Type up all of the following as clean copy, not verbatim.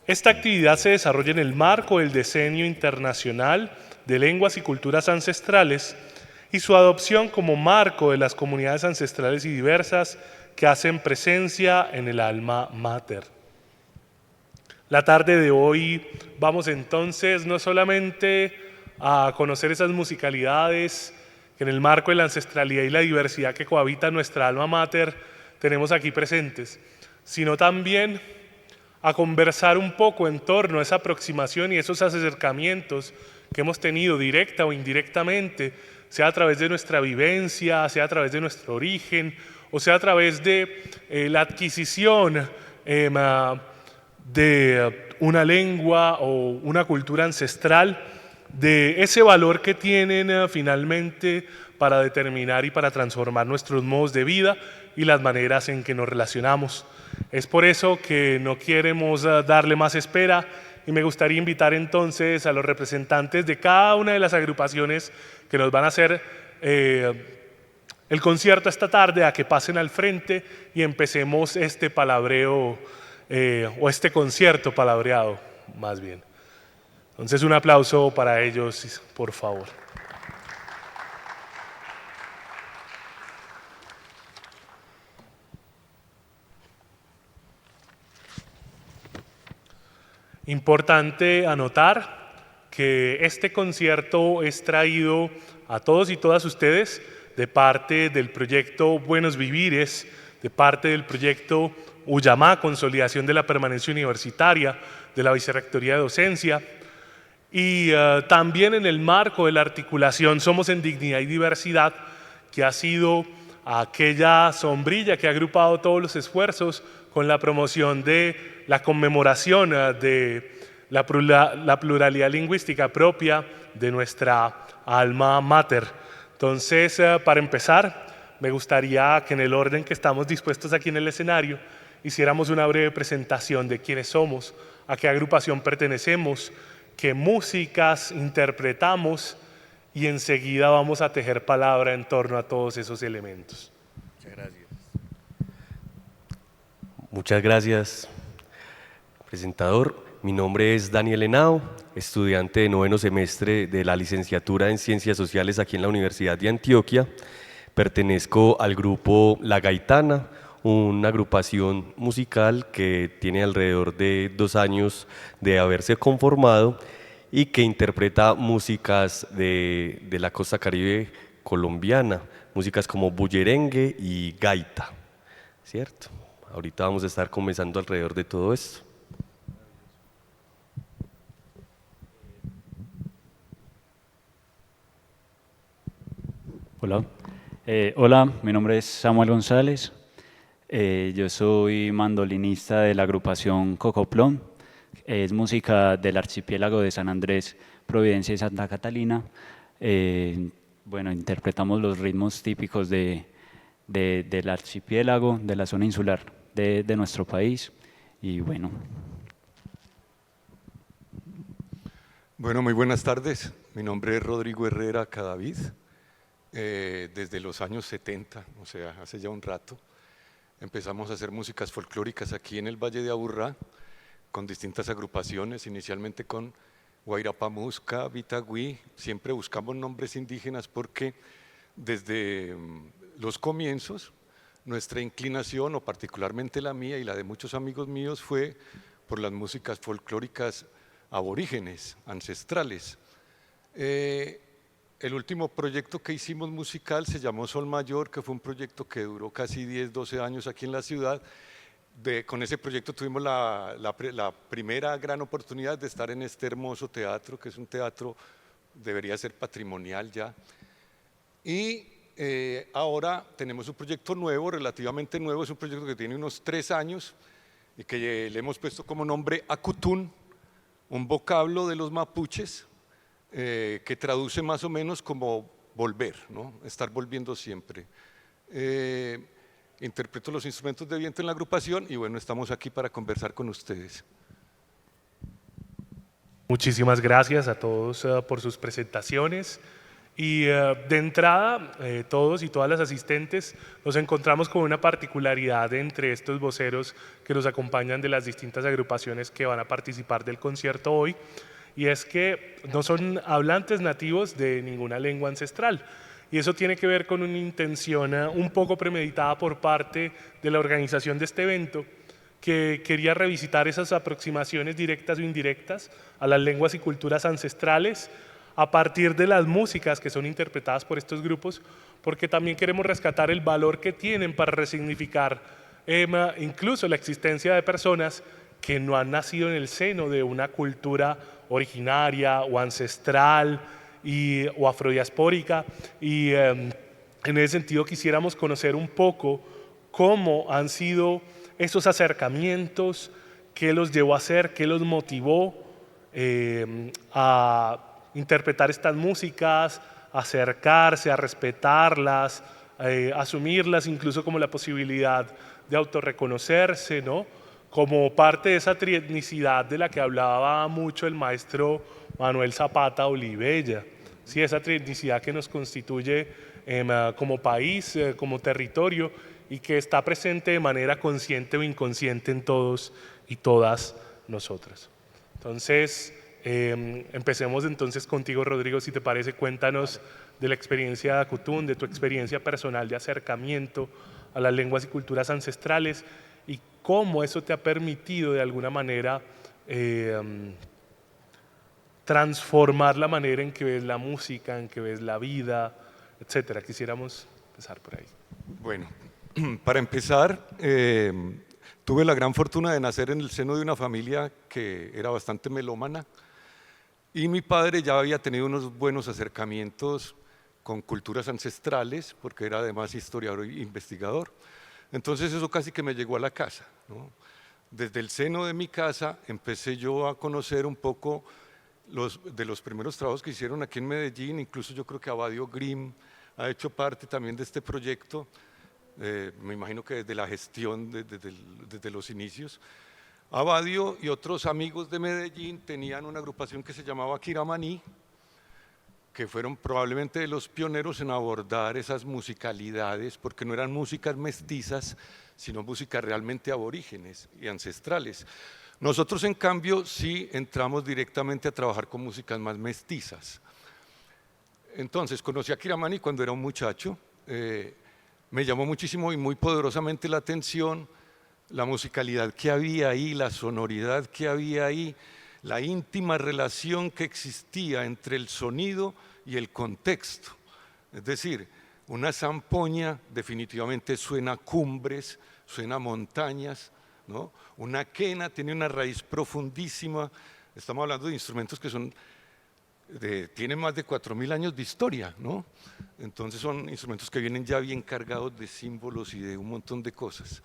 Esta actividad se desarrolla en el marco del Decenio Internacional de Lenguas y Culturas Ancestrales y su adopción como marco de las comunidades ancestrales y diversas que hacen presencia en el alma mater. La tarde de hoy vamos entonces no solamente a conocer esas musicalidades que en el marco de la ancestralidad y la diversidad que cohabita nuestra alma mater tenemos aquí presentes, sino también a conversar un poco en torno a esa aproximación y esos acercamientos que hemos tenido directa o indirectamente, sea a través de nuestra vivencia, sea a través de nuestro origen, o sea a través de la adquisición de una lengua o una cultura ancestral, de ese valor que tienen finalmente para determinar y para transformar nuestros modos de vida y las maneras en que nos relacionamos. Es por eso que no queremos darle más espera y me gustaría invitar entonces a los representantes de cada una de las agrupaciones que nos van a hacer el concierto esta tarde a que pasen al frente y empecemos este palabreo o este concierto palabreado más bien. Entonces un aplauso para ellos, por favor. Importante anotar que este concierto es traído a todos y todas ustedes de parte del proyecto Buenos Vivires, de parte del proyecto Uyamá, Consolidación de la Permanencia Universitaria, de la Vicerrectoría de Docencia, y también en el marco de la articulación Somos en Dignidad y Diversidad, que ha sido aquella sombrilla que ha agrupado todos los esfuerzos con la promoción de la conmemoración de la pluralidad lingüística propia de nuestra alma mater. Entonces, para empezar, me gustaría que en el orden que estamos dispuestos aquí en el escenario, hiciéramos una breve presentación de quiénes somos, a qué agrupación pertenecemos, qué músicas interpretamos y enseguida vamos a tejer palabra en torno a todos esos elementos. Muchas gracias. Muchas gracias, presentador. Mi nombre es Daniel Henao, estudiante de noveno semestre de la licenciatura en Ciencias Sociales aquí en la Universidad de Antioquia. Pertenezco al grupo La Gaitana, una agrupación musical que tiene alrededor de 2 años de haberse conformado y que interpreta músicas de la costa caribe colombiana, músicas como bullerengue y gaita, ¿cierto? Ahorita vamos a estar conversando alrededor de todo esto. Hola. Hola, mi nombre es Samuel González. Yo soy mandolinista de la agrupación Cocoplón. Es música del archipiélago de San Andrés, Providencia y Santa Catalina. Bueno, interpretamos los ritmos típicos del archipiélago, de la zona insular de nuestro país. Y bueno. Bueno, muy buenas tardes. Mi nombre es Rodrigo Herrera Cadavid. Desde los años 70, o sea, hace ya un rato, empezamos a hacer músicas folclóricas aquí en el Valle de Aburrá, con distintas agrupaciones, inicialmente con Guairapamusca, Vitagüí. Siempre buscamos nombres indígenas porque desde los comienzos nuestra inclinación, o particularmente la mía y la de muchos amigos míos, fue por las músicas folclóricas aborígenes, ancestrales. El último proyecto que hicimos musical se llamó Sol Mayor, que fue un proyecto que duró casi 10, 12 años aquí en la ciudad. Con ese proyecto tuvimos la primera gran oportunidad de estar en este hermoso teatro, que es un teatro, debería ser patrimonial ya. Y ahora tenemos un proyecto nuevo, relativamente nuevo, es un proyecto que tiene unos 3 años y que le hemos puesto como nombre Acutún, un vocablo de los mapuches, que traduce más o menos como volver, ¿no? Estar volviendo siempre. Interpreto los instrumentos de viento en la agrupación y bueno, estamos aquí para conversar con ustedes. Muchísimas gracias a todos por sus presentaciones Y de entrada, todos y todas las asistentes nos encontramos con una particularidad entre estos voceros que nos acompañan de las distintas agrupaciones que van a participar del concierto hoy, y es que no son hablantes nativos de ninguna lengua ancestral. Y eso tiene que ver con una intención un poco premeditada por parte de la organización de este evento, que quería revisitar esas aproximaciones directas o indirectas a las lenguas y culturas ancestrales a partir de las músicas que son interpretadas por estos grupos, porque también queremos rescatar el valor que tienen para resignificar incluso la existencia de personas que no han nacido en el seno de una cultura originaria o ancestral o afrodiaspórica, y en ese sentido quisiéramos conocer un poco cómo han sido esos acercamientos, qué los llevó a hacer, qué los motivó a interpretar estas músicas, acercarse, a respetarlas, asumirlas incluso como la posibilidad de autorreconocerse, ¿no? Como parte de esa trietnicidad de la que hablaba mucho el maestro Manuel Zapata Olivella, ¿sí? Esa trietnicidad que nos constituye como país, como territorio, y que está presente de manera consciente o inconsciente en todos y todas nosotras. Entonces, empecemos entonces contigo, Rodrigo, si te parece. Cuéntanos de la experiencia de Acutún, de tu experiencia personal de acercamiento a las lenguas y culturas ancestrales, y cómo eso te ha permitido de alguna manera transformar la manera en que ves la música, en que ves la vida, etcétera. Quisiéramos empezar por ahí. Bueno, para empezar, tuve la gran fortuna de nacer en el seno de una familia que era bastante melómana, y mi padre ya había tenido unos buenos acercamientos con culturas ancestrales, porque era además historiador e investigador. Entonces eso casi que me llegó a la casa, ¿no? Desde el seno de mi casa empecé yo a conocer un poco de los primeros trabajos que hicieron aquí en Medellín. Incluso yo creo que Abadio Grimm ha hecho parte también de este proyecto, me imagino que desde la gestión, desde los inicios. Abadio y otros amigos de Medellín tenían una agrupación que se llamaba Kiramaní, que fueron probablemente de los pioneros en abordar esas musicalidades, porque no eran músicas mestizas, sino músicas realmente aborígenes y ancestrales. Nosotros, en cambio, sí entramos directamente a trabajar con músicas más mestizas. Entonces, conocí a Kiramaní cuando era un muchacho. Me llamó muchísimo y muy poderosamente la atención la musicalidad que había ahí, la sonoridad que había ahí, la íntima relación que existía entre el sonido y el contexto. Es decir, una zampoña definitivamente suena a cumbres, suena a montañas, ¿no? Una quena tiene una raíz profundísima. Estamos hablando de instrumentos que tienen más de 4000 años de historia, ¿no? Entonces son instrumentos que vienen ya bien cargados de símbolos y de un montón de cosas.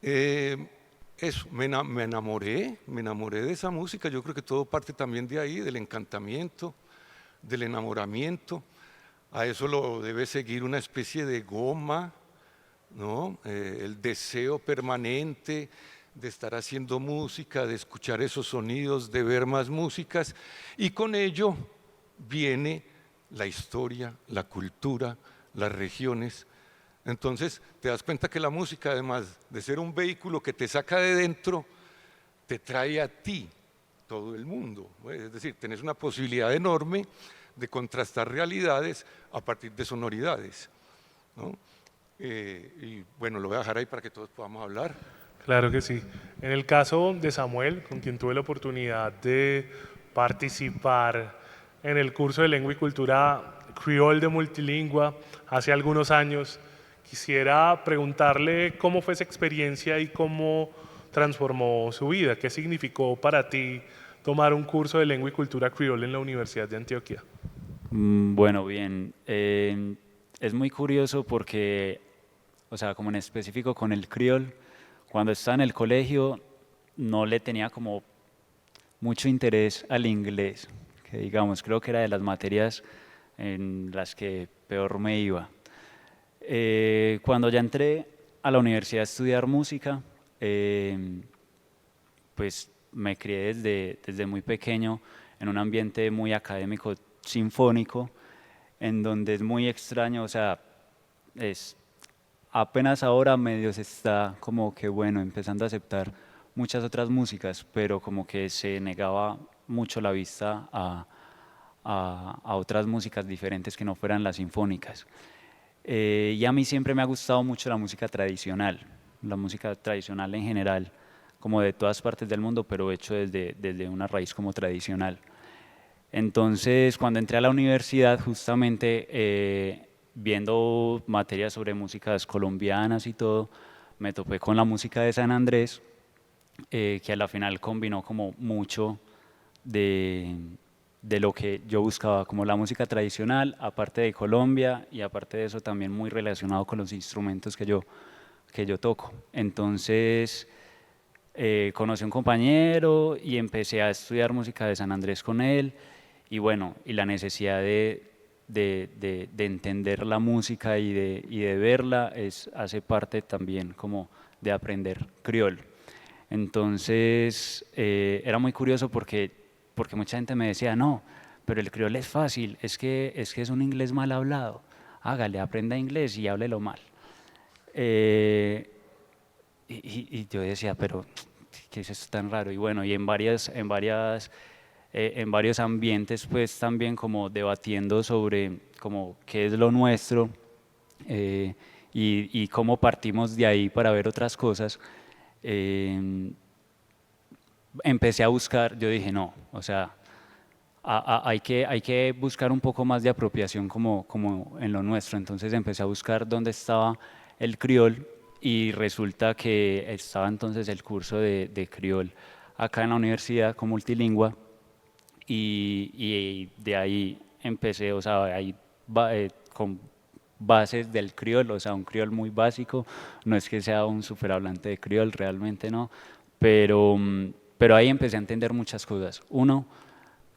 Eso, me enamoré de esa música. Yo creo que todo parte también de ahí, del encantamiento, del enamoramiento. A eso lo debe seguir una especie de goma, ¿no? El deseo permanente de estar haciendo música, de escuchar esos sonidos, de ver más músicas, y con ello viene la historia, la cultura, las regiones. Entonces te das cuenta que la música, además de ser un vehículo que te saca de dentro, te trae a ti todo el mundo. Es decir, tenés una posibilidad enorme de contrastar realidades a partir de sonoridades, ¿no? Y bueno, lo voy a dejar ahí para que todos podamos hablar. Claro que sí. En el caso de Samuel, con quien tuve la oportunidad de participar en el curso de Lengua y Cultura Criol de Multilingua hace algunos años, quisiera preguntarle cómo fue esa experiencia y cómo transformó su vida. ¿Qué significó para ti tomar un curso de Lengua y Cultura Criol en la Universidad de Antioquia? Bueno, bien. Es muy curioso porque, o sea, como en específico con el criol, cuando estaba en el colegio no le tenía como mucho interés al inglés, que digamos, creo que era de las materias en las que peor me iba. Cuando ya entré a la universidad a estudiar música, pues me crié desde muy pequeño en un ambiente muy académico, sinfónico, en donde es muy extraño, o sea, es apenas ahora medio se está como que bueno, empezando a aceptar muchas otras músicas, pero como que se negaba mucho la vista a otras músicas diferentes que no fueran las sinfónicas. Y a mí siempre me ha gustado mucho la música tradicional en general, como de todas partes del mundo, pero hecho desde una raíz como tradicional. Entonces, cuando entré a la universidad, justamente viendo materias sobre músicas colombianas y todo, me topé con la música de San Andrés, que a la final combinó como mucho de lo que yo buscaba, como la música tradicional, aparte de Colombia, y aparte de eso también muy relacionado con los instrumentos que yo toco. Entonces, conocí a un compañero y empecé a estudiar música de San Andrés con él, y bueno, y la necesidad de entender la música y de verla hace parte también como de aprender criol. Entonces era muy curioso porque mucha gente me decía, no, pero el criol es fácil, es un inglés mal hablado, hágale, aprenda inglés y háblelo mal. Y yo decía, pero ¿qué es esto tan raro? Y bueno, y en varios ambientes pues también como debatiendo sobre como qué es lo nuestro, y cómo partimos de ahí para ver otras cosas. Empecé a buscar, yo dije no, o sea, hay que buscar un poco más de apropiación como en lo nuestro. Entonces empecé a buscar dónde estaba el criol, y resulta que estaba entonces el curso de criol acá en la universidad con multilingua, y de ahí empecé, o sea, ahí con bases del criol, o sea, un criol muy básico, no es que sea un superhablante de criol, realmente no, pero ahí empecé a entender muchas cosas. Uno,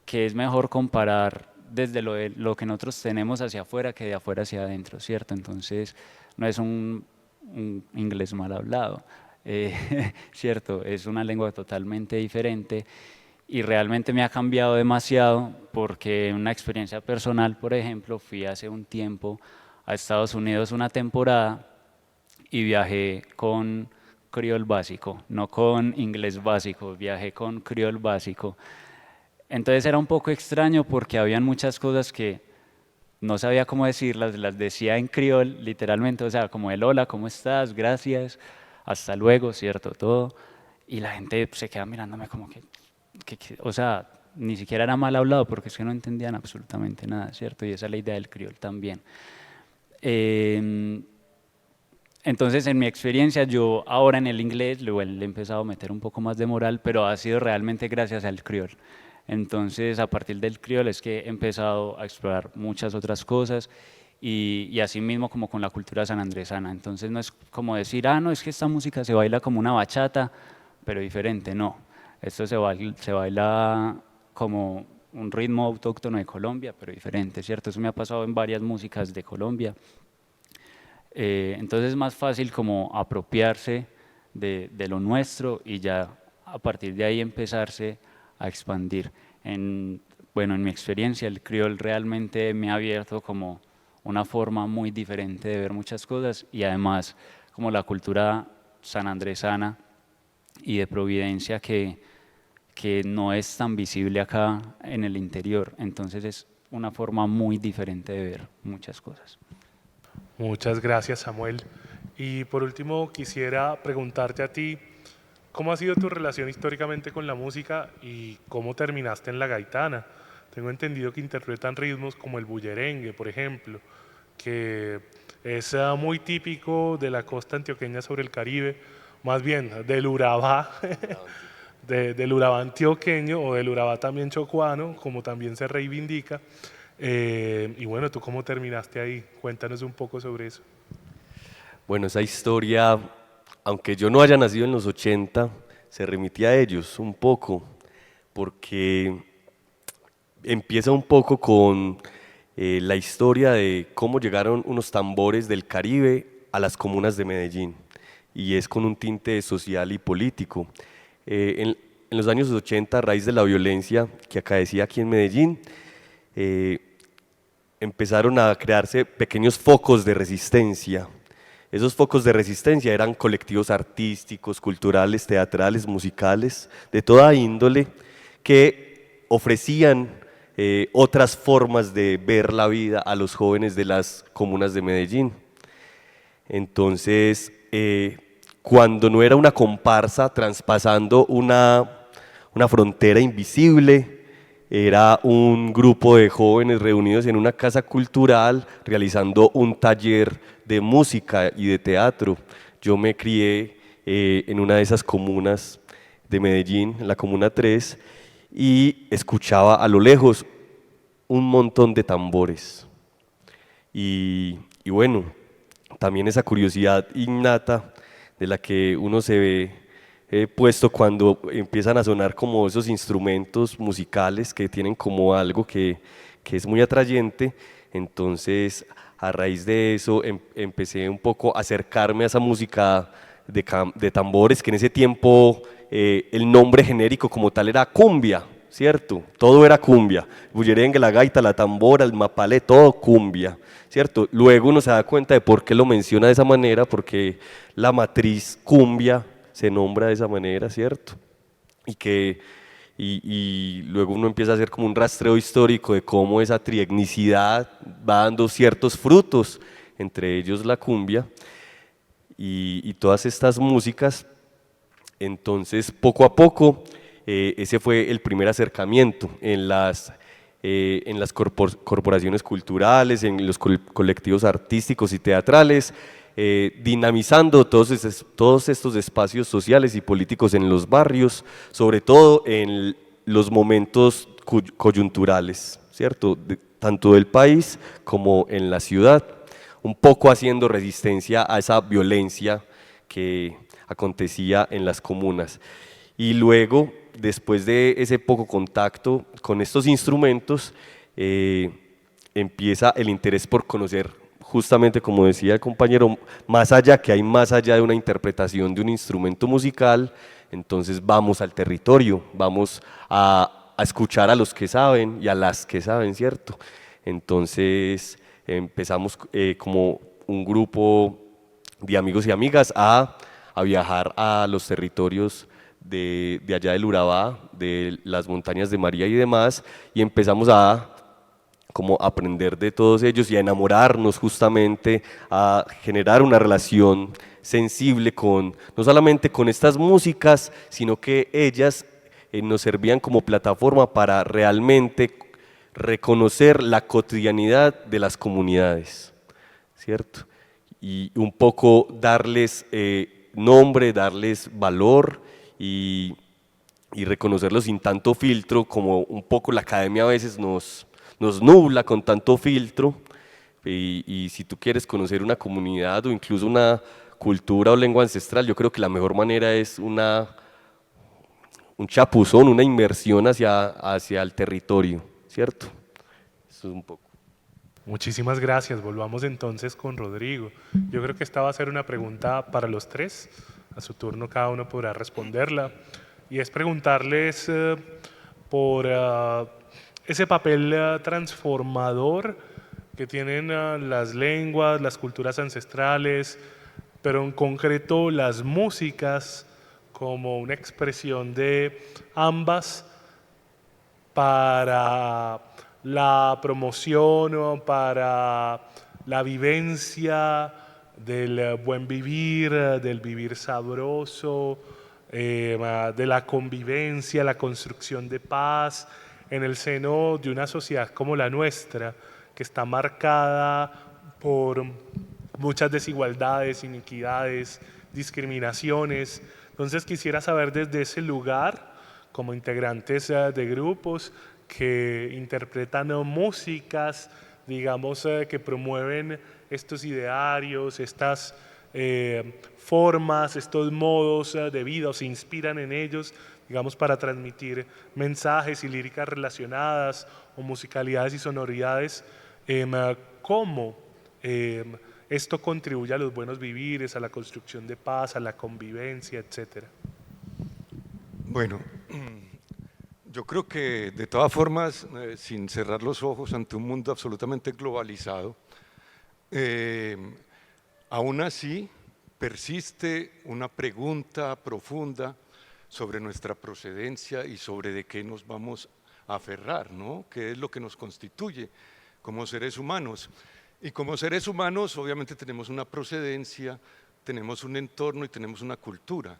que es mejor comparar desde lo que nosotros tenemos hacia afuera que de afuera hacia adentro, ¿cierto? Entonces, no es un inglés mal hablado, ¿cierto? Es una lengua totalmente diferente, y realmente me ha cambiado demasiado porque en una experiencia personal, por ejemplo, fui hace un tiempo a Estados Unidos una temporada y viajé con criol básico, no con inglés básico, viajé con criol básico. Entonces era un poco extraño porque habían muchas cosas que no sabía cómo decirlas, las decía en criol, literalmente, o sea, como el hola, ¿cómo estás? Gracias, hasta luego, ¿cierto? Todo. Y la gente se queda mirándome como o sea, ni siquiera era mal hablado porque es que no entendían absolutamente nada, ¿cierto? Y esa es la idea del criol también. Entonces, en mi experiencia, yo ahora en el inglés le he empezado a meter un poco más de moral, pero ha sido realmente gracias al criol. Entonces, a partir del criol es que he empezado a explorar muchas otras cosas, y así mismo como con la cultura sanandresana. Entonces, no es como decir, no, es que esta música se baila como una bachata, pero diferente, no. Esto se baila como un ritmo autóctono de Colombia, pero diferente, ¿cierto? Eso me ha pasado en varias músicas de Colombia. Entonces es más fácil como apropiarse de lo nuestro y ya a partir de ahí empezarse a expandir. Bueno, en mi experiencia el criol realmente me ha abierto como una forma muy diferente de ver muchas cosas, y además como la cultura sanandresana y de Providencia que no es tan visible acá en el interior. Entonces es una forma muy diferente de ver muchas cosas. Muchas gracias, Samuel. Y por último, quisiera preguntarte a ti, ¿cómo ha sido tu relación históricamente con la música y cómo terminaste en la gaitana? Tengo entendido que interpretan ritmos como el bullerengue, por ejemplo, que es muy típico de la costa antioqueña sobre el Caribe, más bien del Urabá, del Urabá antioqueño o del Urabá también chocuano, como también se reivindica. Y bueno, ¿tú cómo terminaste ahí? Cuéntanos un poco sobre eso. Bueno, esa historia, aunque yo no haya nacido en los 80, se remitía a ellos un poco, porque empieza un poco con la historia de cómo llegaron unos tambores del Caribe a las comunas de Medellín, y es con un tinte social y político. En los años 80, a raíz de la violencia que acaecía aquí en Medellín, empezaron a crearse pequeños focos de resistencia. Esos focos de resistencia eran colectivos artísticos, culturales, teatrales, musicales, de toda índole, que ofrecían otras formas de ver la vida a los jóvenes de las comunas de Medellín. Entonces, cuando no era una comparsa traspasando una frontera invisible, era un grupo de jóvenes reunidos en una casa cultural realizando un taller de música y de teatro. Yo me crié en una de esas comunas de Medellín, en la Comuna 3, y escuchaba a lo lejos un montón de tambores. Y bueno, también esa curiosidad innata de la que uno se ve puesto cuando empiezan a sonar como esos instrumentos musicales que tienen como algo que es muy atrayente. Entonces, a raíz de eso empecé un poco a acercarme a esa música de tambores, que en ese tiempo el nombre genérico como tal era cumbia, ¿cierto? Todo era cumbia, bullerengue, la gaita, la tambora, el mapalé, todo cumbia, ¿cierto? Luego uno se da cuenta de por qué lo menciona de esa manera, porque la matriz cumbia se nombra de esa manera, ¿cierto? Y luego uno empieza a hacer como un rastreo histórico de cómo esa trietnicidad va dando ciertos frutos, entre ellos la cumbia y todas estas músicas. Entonces, poco a poco, ese fue el primer acercamiento en las corporaciones culturales, en los colectivos artísticos y teatrales, dinamizando todos estos espacios sociales y políticos en los barrios, sobre todo en los momentos coyunturales, ¿cierto? Tanto del país como en la ciudad, un poco haciendo resistencia a esa violencia que acontecía en las comunas. Y luego, después de ese poco contacto con estos instrumentos, empieza el interés por conocer, justamente como decía el compañero, más allá, que hay más allá de una interpretación de un instrumento musical. Entonces vamos al territorio, vamos a escuchar a los que saben y a las que saben, ¿cierto? Entonces empezamos como un grupo de amigos y amigas a viajar a los territorios de allá del Urabá, de las montañas de María y demás, y empezamos a como aprender de todos ellos y a enamorarnos, justamente a generar una relación sensible no solamente con estas músicas, sino que ellas nos servían como plataforma para realmente reconocer la cotidianidad de las comunidades, ¿cierto? Y un poco darles nombre, darles valor y reconocerlos sin tanto filtro, como un poco la academia a veces nos nubla con tanto filtro. Y si tú quieres conocer una comunidad o incluso una cultura o lengua ancestral, yo creo que la mejor manera es un chapuzón, una inmersión hacia el territorio, ¿cierto? Eso es un poco. Muchísimas gracias. Volvamos entonces con Rodrigo. Yo creo que esta va a ser una pregunta para los tres. A su turno cada uno podrá responderla. Y es preguntarles por ese papel transformador que tienen las lenguas, las culturas ancestrales, pero en concreto las músicas como una expresión de ambas para la promoción o para la vivencia del buen vivir, del vivir sabroso, de la convivencia, la construcción de paz en el seno de una sociedad como la nuestra, que está marcada por muchas desigualdades, iniquidades, discriminaciones. Entonces quisiera saber desde ese lugar, como integrantes de grupos que interpretan músicas, digamos, que promueven estos idearios, estas formas, estos modos de vida o se inspiran en ellos, digamos, para transmitir mensajes y líricas relacionadas o musicalidades y sonoridades, cómo esto contribuye a los buenos vivires, a la construcción de paz, a la convivencia, etcétera. Bueno, Yo creo que de todas formas, sin cerrar los ojos ante un mundo absolutamente globalizado, aún así persiste una pregunta profunda sobre nuestra procedencia y sobre de qué nos vamos a aferrar, ¿no? ¿Qué es lo que nos constituye como seres humanos? Y como seres humanos obviamente tenemos una procedencia, tenemos un entorno y tenemos una cultura.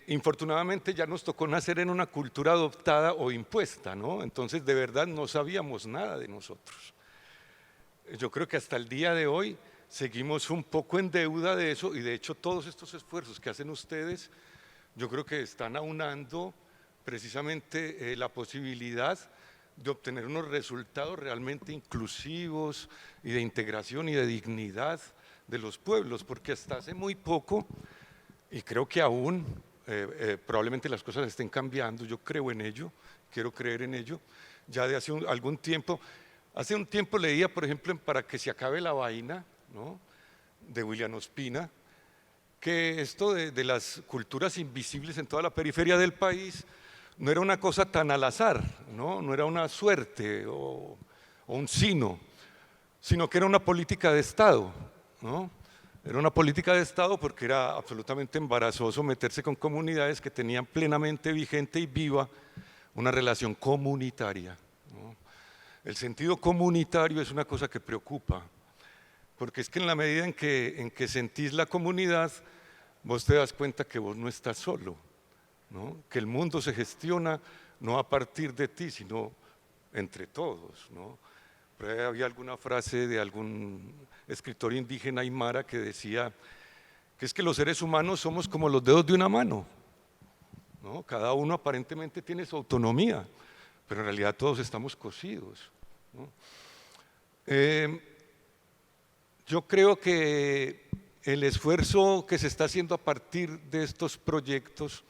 Infortunadamente ya nos tocó nacer en una cultura adoptada o impuesta, ¿no? Entonces de verdad no sabíamos nada de nosotros. Yo creo que hasta el día de hoy seguimos un poco en deuda de eso y de hecho todos estos esfuerzos que hacen ustedes, yo creo que están aunando precisamente la posibilidad de obtener unos resultados realmente inclusivos y de integración y de dignidad de los pueblos, porque hasta hace muy poco, y creo que aún probablemente las cosas estén cambiando, yo creo en ello, quiero creer en ello, ya de hace algún tiempo. Hace un tiempo leía, por ejemplo, en Para que se acabe la vaina, ¿no?, de William Ospina, que esto de las culturas invisibles en toda la periferia del país no era una cosa tan al azar, no era una suerte o un sino que era una política de Estado, ¿no? Era una política de Estado porque era absolutamente embarazoso meterse con comunidades que tenían plenamente vigente y viva una relación comunitaria, ¿no? El sentido comunitario es una cosa que preocupa, porque es que en la medida en que sentís la comunidad, vos te das cuenta que vos no estás solo, ¿no? Que el mundo se gestiona no a partir de ti, sino entre todos, ¿no? Por ahí había alguna frase de algún escritor indígena aymara que decía que es que los seres humanos somos como los dedos de una mano, ¿no? Cada uno aparentemente tiene su autonomía, pero en realidad todos estamos cosidos, ¿no? Yo creo que el esfuerzo que se está haciendo a partir de estos proyectos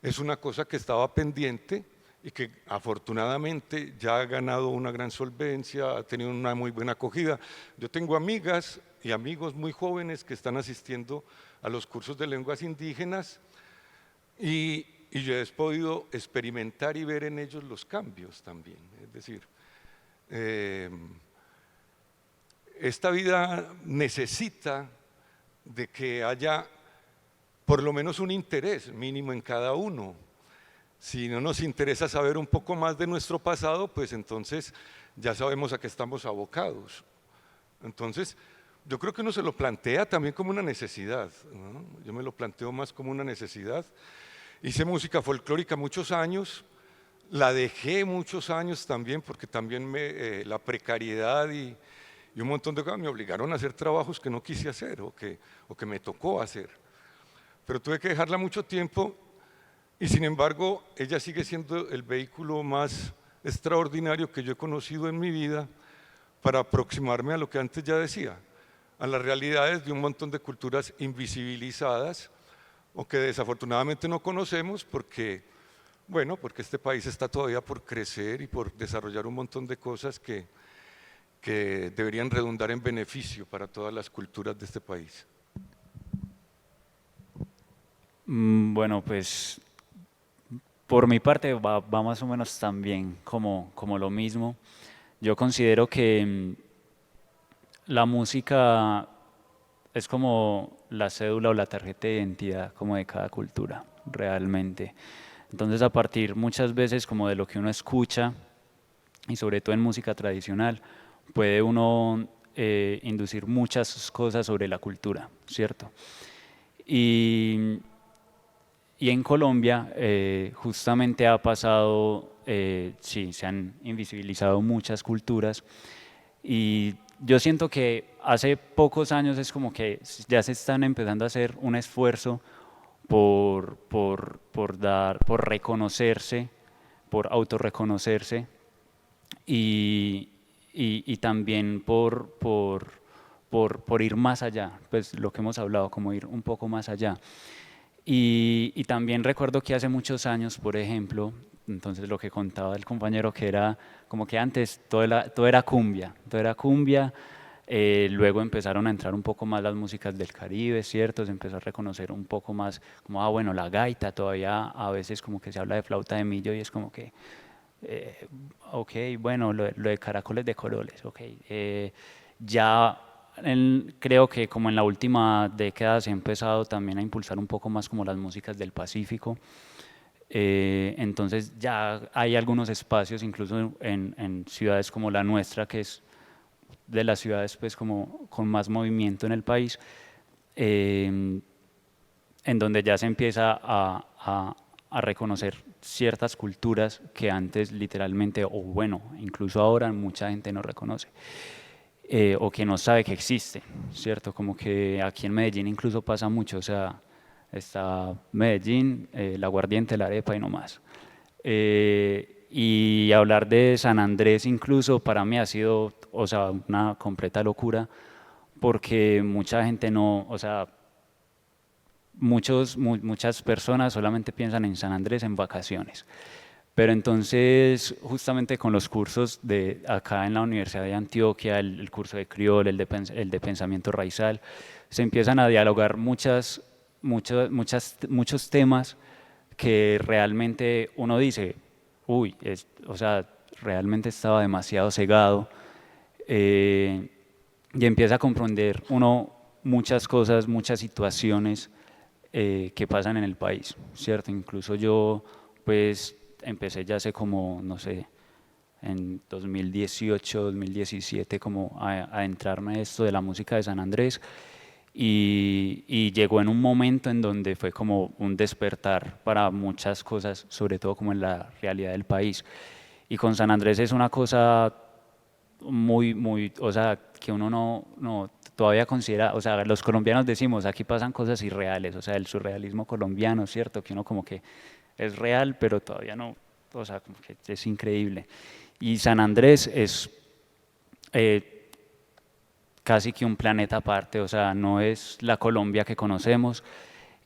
es una cosa que estaba pendiente y que afortunadamente ya ha ganado una gran solvencia, ha tenido una muy buena acogida. Yo tengo amigas y amigos muy jóvenes que están asistiendo a los cursos de lenguas indígenas y yo he podido experimentar y ver en ellos los cambios también. Es decir, esta vida necesita de que haya por lo menos un interés mínimo en cada uno. Si no nos interesa saber un poco más de nuestro pasado, pues entonces ya sabemos a qué estamos abocados. Entonces, yo creo que uno se lo plantea también como una necesidad, ¿no? Yo me lo planteo más como una necesidad. Hice música folclórica muchos años, la dejé muchos años también porque también la precariedad y un montón de cosas me obligaron a hacer trabajos que no quise hacer o que me tocó hacer. Pero tuve que dejarla mucho tiempo y sin embargo ella sigue siendo el vehículo más extraordinario que yo he conocido en mi vida para aproximarme a lo que antes ya decía, a las realidades de un montón de culturas invisibilizadas o que desafortunadamente no conocemos porque este país está todavía por crecer y por desarrollar un montón de cosas que deberían redundar en beneficio para todas las culturas de este país. Bueno, pues por mi parte va más o menos también como lo mismo. Yo considero que la música es como la cédula o la tarjeta de identidad como de cada cultura, realmente. Entonces, a partir muchas veces como de lo que uno escucha, y sobre todo en música tradicional, puede uno inducir muchas cosas sobre la cultura, ¿cierto? Y en Colombia justamente ha pasado, sí, se han invisibilizado muchas culturas y yo siento que hace pocos años es como que ya se están empezando a hacer un esfuerzo por reconocerse, por autorreconocerse y también por ir más allá, pues lo que hemos hablado, como ir un poco más allá. Y también recuerdo que hace muchos años, por ejemplo, entonces lo que contaba el compañero, que era como que antes todo era cumbia, Luego empezaron a entrar un poco más las músicas del Caribe, ¿cierto? Se empezó a reconocer un poco más como, bueno, la gaita, todavía a veces como que se habla de flauta de millo y es como que, ok, bueno, lo de caracoles de colores, ok. Ya creo que como en la última década se ha empezado también a impulsar un poco más como las músicas del Pacífico. Entonces ya hay algunos espacios, incluso en ciudades como la nuestra, que es de las ciudades pues como con más movimiento en el país, en donde ya se empieza a reconocer ciertas culturas que antes literalmente, o bueno, incluso ahora mucha gente no reconoce. O que no sabe que existe, ¿cierto? Como que aquí en Medellín incluso pasa mucho, o sea, está Medellín, el aguardiente, la arepa y no más. Y hablar de San Andrés incluso para mí ha sido, o sea, una completa locura, porque mucha gente no, o sea, muchas personas solamente piensan en San Andrés en vacaciones. Pero entonces, justamente con los cursos de acá en la Universidad de Antioquia, el curso de Criol, el de Pensamiento Raizal, se empiezan a dialogar muchos temas que realmente uno dice, uy, o sea, realmente estaba demasiado cegado, y empieza a comprender uno muchas cosas, muchas situaciones que pasan en el país, ¿cierto? Incluso yo, pues, empecé ya hace como, no sé, en 2018, 2017, como a adentrarme en esto de la música de San Andrés, y llegó en un momento en donde fue como un despertar para muchas cosas, sobre todo como en la realidad del país. Y con San Andrés es una cosa muy, o sea, que uno no todavía considera, o sea, los colombianos decimos, aquí pasan cosas irreales, o sea, el surrealismo colombiano, ¿cierto? Que uno como que es real, pero todavía no, o sea, como que es increíble. Y San Andrés es casi que un planeta aparte, o sea, no es la Colombia que conocemos,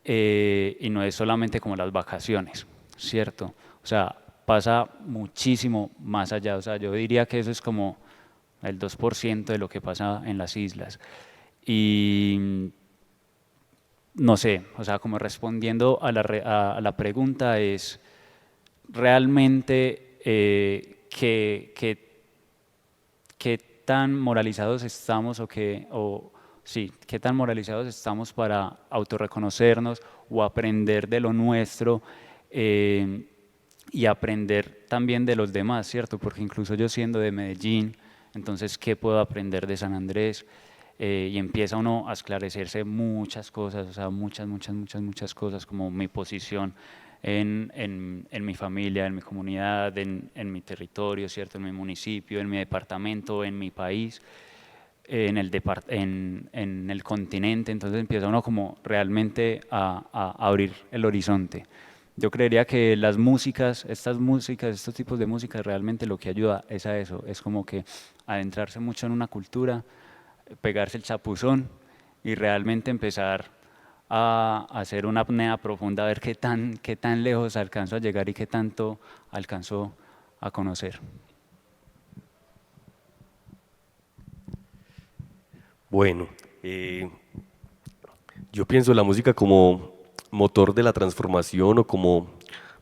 y no es solamente como las vacaciones, ¿cierto? O sea, pasa muchísimo más allá, o sea, yo diría que eso es como el 2% de lo que pasa en las islas. Y no sé, o sea, como respondiendo a la pregunta es realmente qué tan moralizados estamos sí, qué tan moralizados estamos para autorreconocernos o aprender de lo nuestro, y aprender también de los demás, ¿cierto? Porque incluso yo siendo de Medellín, entonces, ¿qué puedo aprender de San Andrés? Y empieza uno a esclarecerse muchas cosas, o sea, muchas cosas, como mi posición en mi familia, en mi comunidad, en mi territorio, ¿cierto? En mi municipio, en mi departamento, en mi país, en el continente. Entonces empieza uno como realmente a abrir el horizonte. Yo creería que las músicas, estos tipos de música realmente lo que ayuda es a eso, es como que adentrarse mucho en una cultura, pegarse el chapuzón y realmente empezar a hacer una apnea profunda, a ver qué tan lejos alcanzo a llegar y qué tanto alcanzo a conocer. Bueno, yo pienso la música como motor de la transformación o como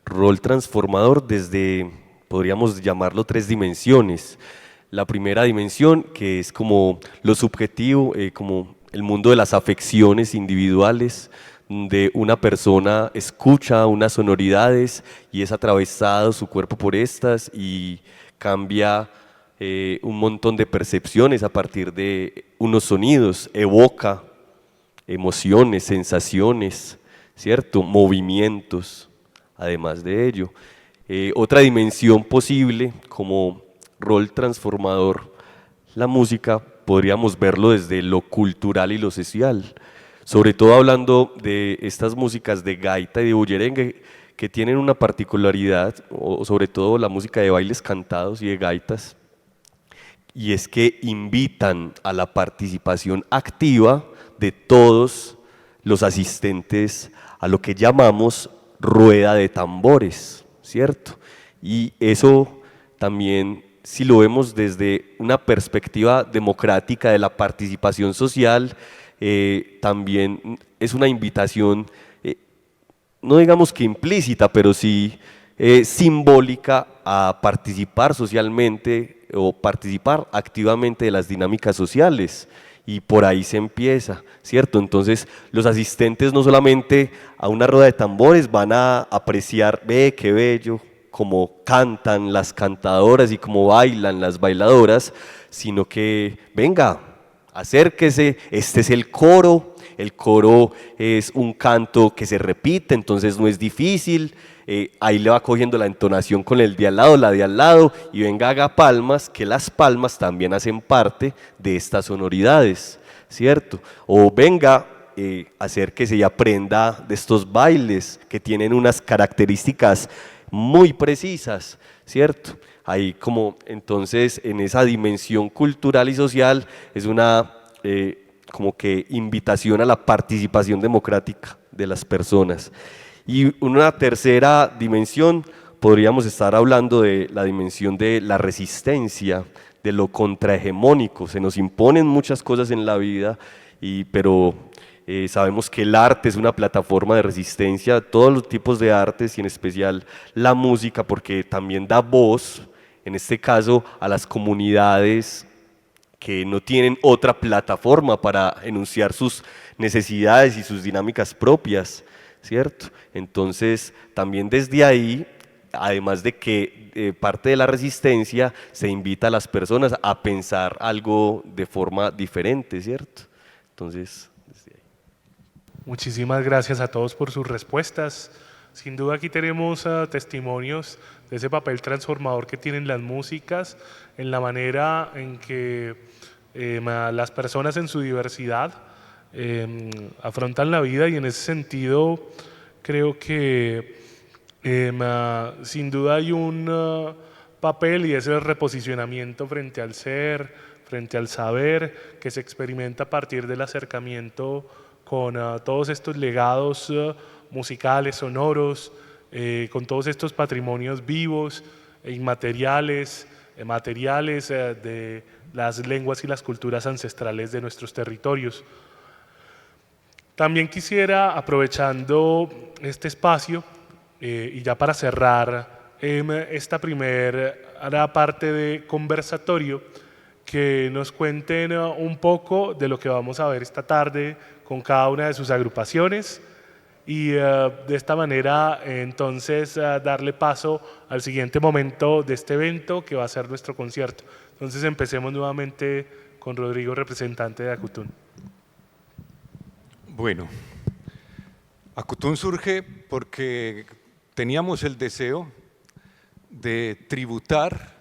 rol transformador desde, podríamos llamarlo, 3 dimensiones. La primera dimensión, que es como lo subjetivo, como el mundo de las afecciones individuales, de una persona escucha unas sonoridades y es atravesado su cuerpo por estas y cambia un montón de percepciones a partir de unos sonidos, evoca emociones, sensaciones, ¿cierto? Movimientos, además de ello. Otra dimensión posible como rol transformador, la música, podríamos verlo desde lo cultural y lo social, sobre todo hablando de estas músicas de gaita y de bullerengue que tienen una particularidad, o sobre todo la música de bailes cantados y de gaitas, y es que invitan a la participación activa de todos los asistentes a lo que llamamos rueda de tambores, ¿cierto? Y eso también si lo vemos desde una perspectiva democrática de la participación social, también es una invitación, no digamos que implícita, pero sí simbólica a participar socialmente o participar activamente de las dinámicas sociales. Y por ahí se empieza, ¿cierto? Entonces los asistentes no solamente a una rueda de tambores van a apreciar, ve qué bello, cómo cantan las cantadoras y cómo bailan las bailadoras, sino que venga, acérquese, este es el coro es un canto que se repite, entonces no es difícil, ahí le va cogiendo la entonación con el de al lado, la de al lado, y venga haga palmas, que las palmas también hacen parte de estas sonoridades, ¿cierto? O venga, acérquese y aprenda de estos bailes que tienen unas características muy precisas, ¿cierto? Ahí como entonces en esa dimensión cultural y social es una como que invitación a la participación democrática de las personas. Y una tercera dimensión, podríamos estar hablando de la dimensión de la resistencia, de lo contrahegemónico. Se nos imponen muchas cosas en la vida, pero sabemos que el arte es una plataforma de resistencia, todos los tipos de artes y en especial la música, porque también da voz, en este caso, a las comunidades que no tienen otra plataforma para enunciar sus necesidades y sus dinámicas propias, ¿cierto? Entonces, también desde ahí, además de que parte de la resistencia, se invita a las personas a pensar algo de forma diferente, ¿cierto? Entonces, desde ahí. Muchísimas gracias a todos por sus respuestas. Sin duda aquí tenemos testimonios de ese papel transformador que tienen las músicas en la manera en que las personas en su diversidad afrontan la vida, y en ese sentido creo que sin duda hay un papel, y es el reposicionamiento frente al ser, frente al saber, que se experimenta a partir del acercamiento con todos estos legados musicales, sonoros, con todos estos patrimonios vivos e inmateriales, materiales de las lenguas y las culturas ancestrales de nuestros territorios. También quisiera, aprovechando este espacio, y ya para cerrar esta primera parte de conversatorio, que nos cuenten un poco de lo que vamos a ver esta tarde con cada una de sus agrupaciones, y de esta manera entonces darle paso al siguiente momento de este evento, que va a ser nuestro concierto. Entonces empecemos nuevamente con Rodrigo, representante de Acutún. Bueno, Acutún surge porque teníamos el deseo de tributar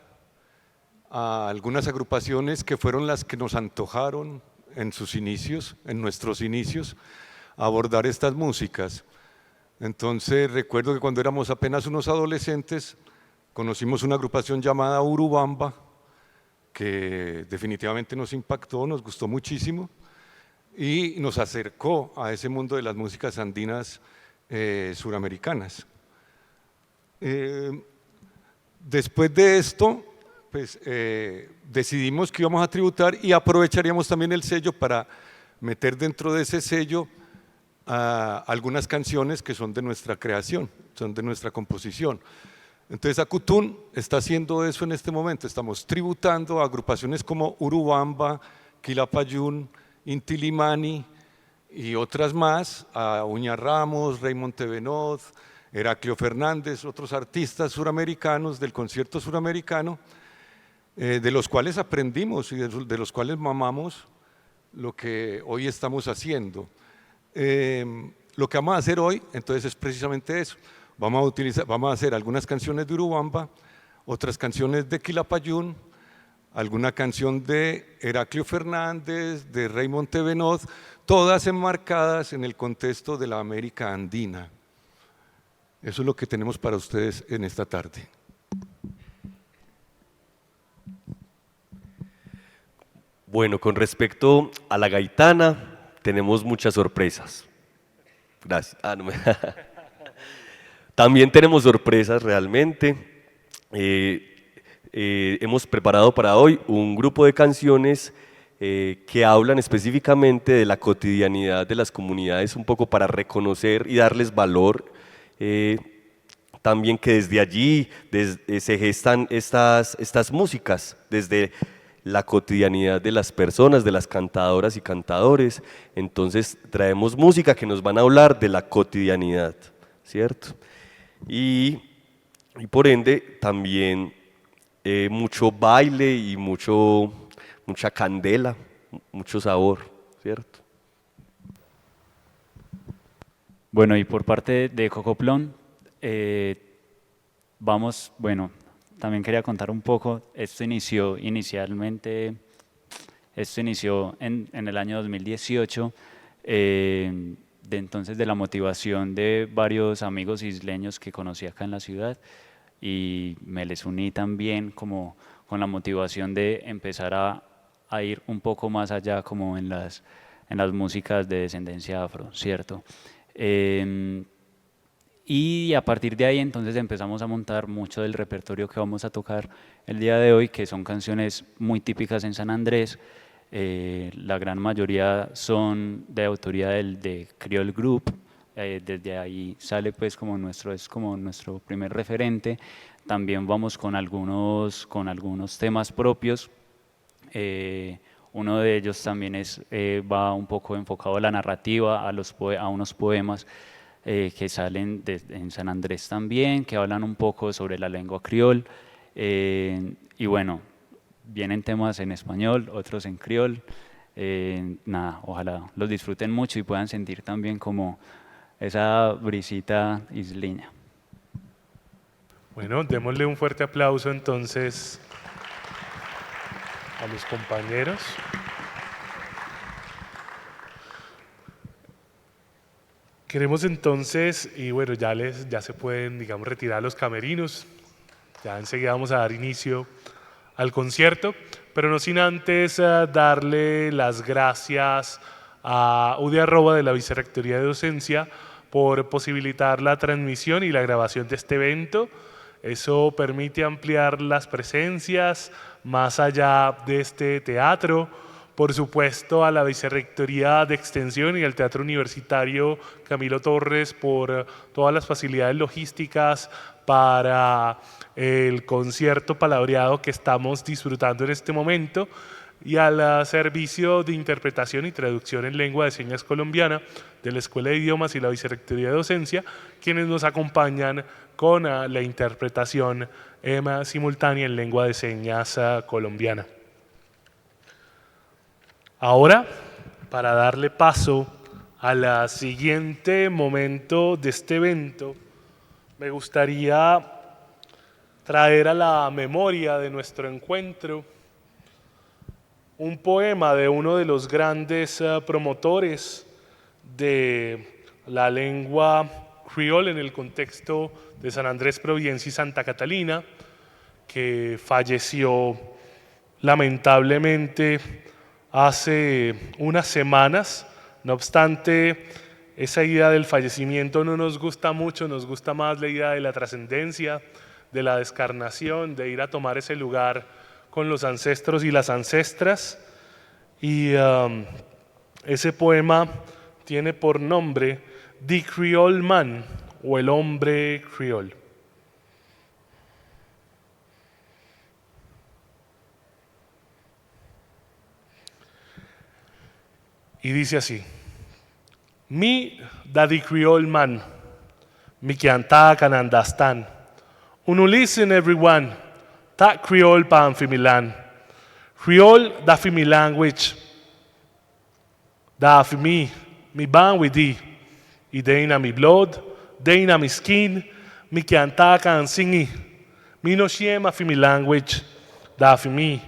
a algunas agrupaciones que fueron las que nos antojaron en sus inicios, en nuestros inicios, abordar estas músicas. Entonces recuerdo que cuando éramos apenas unos adolescentes conocimos una agrupación llamada Urubamba, que definitivamente nos impactó, nos gustó muchísimo y nos acercó a ese mundo de las músicas andinas suramericanas. Después de esto, pues decidimos que íbamos a tributar y aprovecharíamos también el sello para meter dentro de ese sello algunas canciones que son de nuestra creación, son de nuestra composición. Entonces Acutún está haciendo eso en este momento, estamos tributando a agrupaciones como Urubamba, Quilapayún, Inti Illimani y otras más, a Uña Ramos, Rey Montevenoz, Heraclio Fernández, otros artistas suramericanos del concierto suramericano, de los cuales aprendimos y de los cuales mamamos lo que hoy estamos haciendo. Lo que vamos a hacer hoy entonces es precisamente eso. Vamos a hacer algunas canciones de Urubamba, otras canciones de Quilapayún, alguna canción de Heraclio Fernández, de Rey Montevenoz, todas enmarcadas en el contexto de la América andina. Eso es lo que tenemos para ustedes en esta tarde. Bueno, con respecto a la gaitana, tenemos muchas sorpresas. Gracias. También tenemos sorpresas realmente. hemos preparado para hoy un grupo de canciones que hablan específicamente de la cotidianidad de las comunidades, un poco para reconocer y darles valor. También que desde allí se gestan estas músicas, desde la cotidianidad de las personas, de las cantadoras y cantadores. Entonces traemos música que nos van a hablar de la cotidianidad, ¿cierto? Y por ende también mucho baile y mucha candela, mucho sabor, ¿cierto? Bueno, y por parte de Cocoplón, también quería contar un poco, esto inició en el año 2018, de la motivación de varios amigos isleños que conocí acá en la ciudad, y me les uní también como con la motivación de empezar a ir un poco más allá como en las músicas de descendencia afro, ¿cierto? Y a partir de ahí entonces empezamos a montar mucho del repertorio que vamos a tocar el día de hoy, que son canciones muy típicas en San Andrés. La gran mayoría son de autoría de Creole Group. Desde ahí sale pues es como nuestro primer referente. También vamos con algunos temas propios. Uno de ellos también va un poco enfocado a la narrativa, a unos poemas que salen en San Andrés también, que hablan un poco sobre la lengua criol. Y bueno, vienen temas en español, otros en criol. Ojalá los disfruten mucho y puedan sentir también como esa brisita isleña. Bueno, démosle un fuerte aplauso entonces a los compañeros. Queremos entonces, y bueno, ya se pueden, digamos, retirar los camerinos. Ya enseguida vamos a dar inicio al concierto, pero no sin antes darle las gracias a UDI Arroba de la Vicerrectoría de Docencia por posibilitar la transmisión y la grabación de este evento. Eso permite ampliar las presencias más allá de este teatro. Por supuesto, a la Vicerrectoría de Extensión y al Teatro Universitario Camilo Torres por todas las facilidades logísticas para el concierto palabreado que estamos disfrutando en este momento, y al Servicio de Interpretación y Traducción en Lengua de Señas Colombiana de la Escuela de Idiomas y la Vicerrectoría de Docencia, quienes nos acompañan con la interpretación simultánea en lengua de señas colombiana. Ahora, para darle paso al siguiente momento de este evento, me gustaría traer a la memoria de nuestro encuentro un poema de uno de los grandes promotores de la lengua criol en el contexto de San Andrés, Providencia y Santa Catalina, que falleció lamentablemente hace unas semanas. No obstante, esa idea del fallecimiento no nos gusta mucho, nos gusta más la idea de la trascendencia, de la descarnación, de ir a tomar ese lugar con los ancestros y las ancestras. Y ese poema tiene por nombre The Creole Man, o el hombre criol. Y dice así: Me daddy Creole man, me can talk and understand. Unu listen everyone, that Creole pan fi mi land. Creole da fi mi language, da fi me band with thee. I dey in mi blood, dey in mi skin, me can talk and sing it. Me no shame fi mi language, da fi me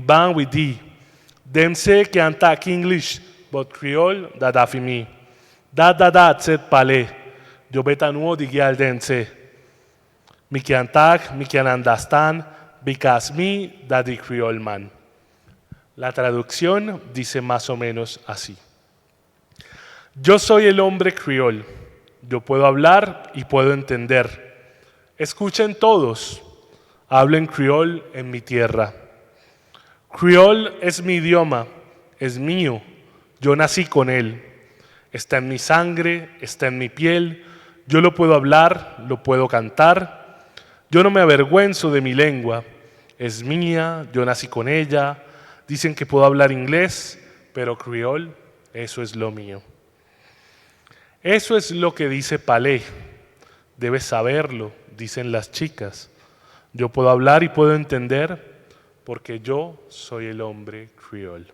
band with thee. Them say can talk English, but Creole da fi me. Da set pale. Yo beta nuo di gyal dense. Me can talk, me can understand, because me daddy Creole man. La traducción dice más o menos así: yo soy el hombre criol. Yo puedo hablar y puedo entender. Escuchen todos. hablo en criol en mi tierra. Criol es mi idioma, es mío, yo nací con él. Está en mi sangre, está en mi piel, yo lo puedo hablar, lo puedo cantar. Yo no me avergüenzo de mi lengua, es mía, yo nací con ella. Dicen que puedo hablar inglés, pero criol, eso es lo mío. Eso es lo que dice Palé. Debes saberlo, dicen las chicas. Yo puedo hablar y puedo entender porque yo soy el hombre criol.